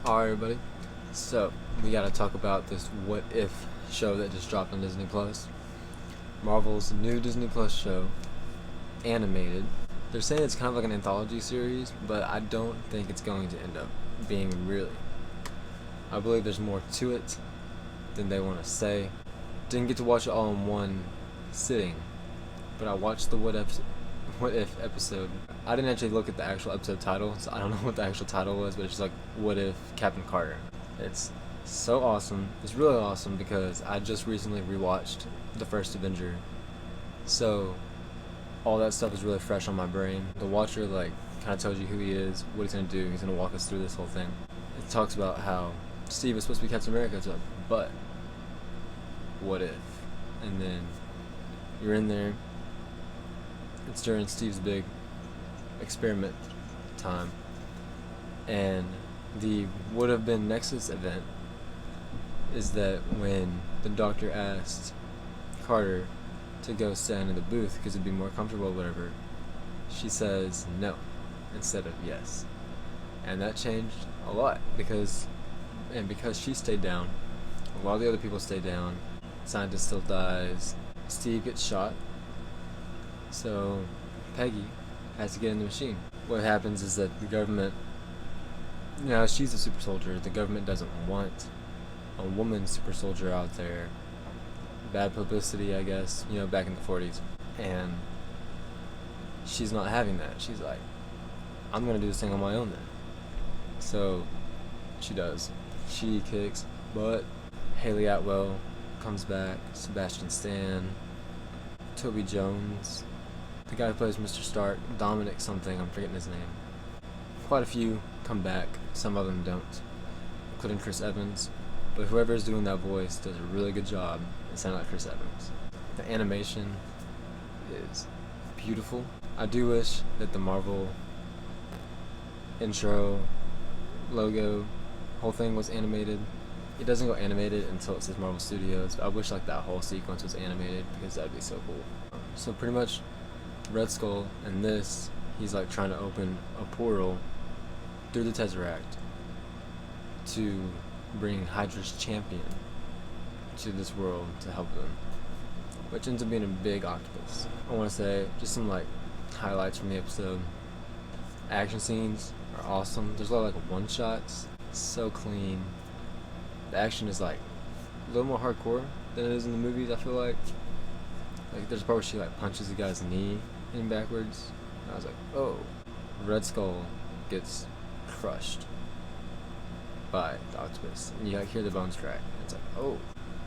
Alright, everybody. So, we gotta talk about this What If show that just dropped on Disney Plus. Marvel's new Disney Plus show, animated. They're saying it's kind of like an anthology series, but I don't think it's going to end up being really. I believe there's more to it than they want to say. Didn't get to watch it all in one sitting, but I watched the What If episode. I didn't actually look at the actual episode title, so I don't know what the actual title was, but it's just like What If Captain Carter. It's so awesome. It's really awesome because I just recently rewatched the first Avenger, so all that stuff is really fresh on my brain. The Watcher kind of tells you who he is, what he's gonna do. He's gonna walk us through this whole thing. It talks about how Steve is supposed to be Captain America. It's like, but what if? And then you're in there. It's during Steve's big experiment time, and the would have been Nexus event is that when the doctor asked Carter to go stand in the booth because it'd be more comfortable or whatever, she says no instead of yes, and that changed a lot because she stayed down, a lot of the other people stayed down. Scientist still dies. Steve gets shot, so Peggy has to get in the machine. What happens is that the government, she's a super soldier. The government doesn't want a woman super soldier out there. Bad publicity, I guess, back in the 40s. And she's not having that. She's like, I'm going to do this thing on my own then. So she does. She kicks butt. Haley Atwell comes back. Sebastian Stan. Toby Jones. The guy who plays Mr. Stark. Dominic something, I'm forgetting his name. Quite a few come back. Some of them don't, including Chris Evans. But whoever is doing that voice does a really good job at sounding like Chris Evans. The animation is beautiful. I do wish that the Marvel intro, logo, whole thing was animated. It doesn't go animated until it says Marvel Studios. I wish that whole sequence was animated because that'd be so cool. So pretty much Red Skull in this, he's trying to open a portal through the Tesseract to bring Hydra's champion to this world to help them, which ends up being a big octopus. I want to say just some highlights from the episode. Action scenes are awesome. There's a lot of one shots, so clean. The action is a little more hardcore than it is in the movies. I feel like there's a part where she punches the guy's knee in backwards. And I was like, oh. Red Skull gets crushed by the octopus, and you hear the bones crack. And it's oh.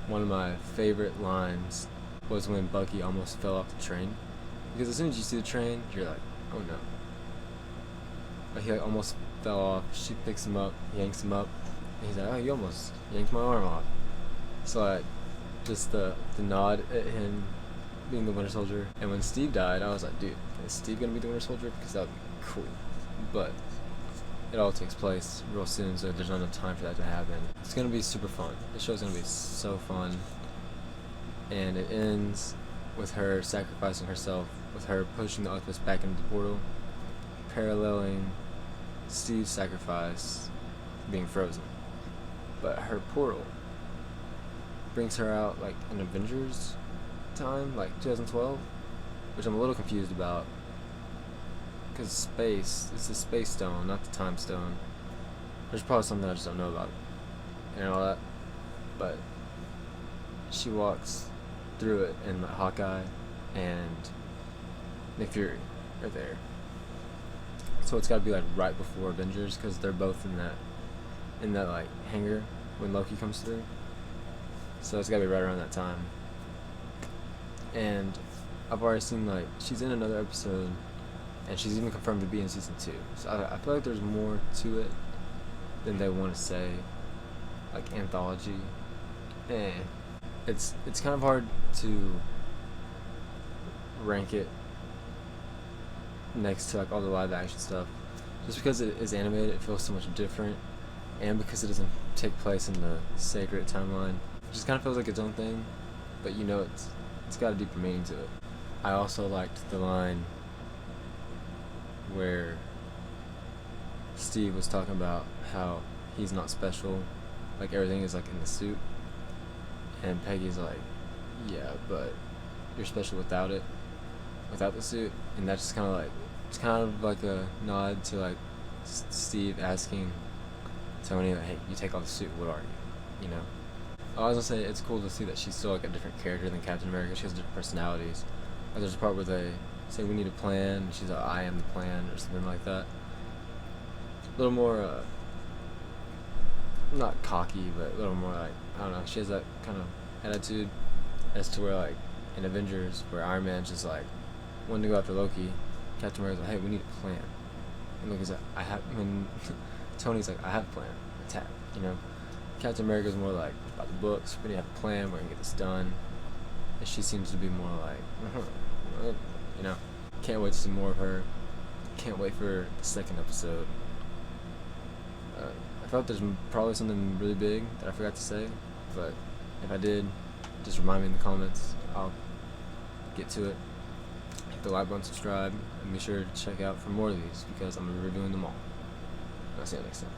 One of my favorite lines was when Bucky almost fell off the train, because as soon as you see the train, you're like, oh no. But he almost fell off. She picks him up, yanks him up, and he's like, oh, you almost yanked my arm off. So just the nod at him being the Winter Soldier. And when Steve died, I was like, dude, is Steve gonna be the Winter Soldier? Because that would be cool. But it all takes place real soon, so there's not enough time for that to happen. It's gonna be super fun. The show's gonna be so fun. And it ends with her sacrificing herself, with her pushing the octopus back into the portal, paralleling Steve's sacrifice being frozen. But her portal brings her out in Avengers time, 2012, which I'm a little confused about. Because space, it's the space stone, not the time stone. There's probably something I just don't know about and all that. But she walks through it, and Hawkeye and Nick Fury are there. So it's got to be right before Avengers, because they're both in that hangar when Loki comes through. So it's got to be right around that time. And I've already seen she's in another episode. And she's even confirmed to be in season 2. So I feel like there's more to it than they want to say. Anthology. It's kind of hard to rank it next to all the live action stuff. Just because it is animated, it feels so much different. And because it doesn't take place in the sacred timeline. It just kind of feels like its own thing. But it's got a deeper meaning to it. I also liked the line where Steve was talking about how he's not special, like everything is like in the suit. And Peggy's like, yeah, but you're special without it, without the suit. And that's just kind of like, it's kind of like a nod to like Steve asking Tony, like, hey, you take off the suit, what are you? You know. I was gonna say it's cool to see that she's still like a different character than Captain America. She has different personalities. Like there's a part where they say we need a plan, and she's like, I am the plan, or something like that. A little more, not cocky, but a little more like, I don't know. She has that kind of attitude, as to where like in Avengers, where Iron Man's just like wanting to go after Loki, Captain America's like, hey, we need a plan, and Loki's like, I have. I mean, Tony's like, I have a plan, attack. You know, Captain America's more like about the books. We need to have a plan. We're gonna get this done. And she seems to be more like, you know, can't wait to see more of her. Can't wait for the second episode. I thought there's probably something really big that I forgot to say, but if I did, just remind me in the comments. I'll get to it. Hit the like button, subscribe, and be sure to check out for more of these because I'm reviewing them all. I'll see you next time.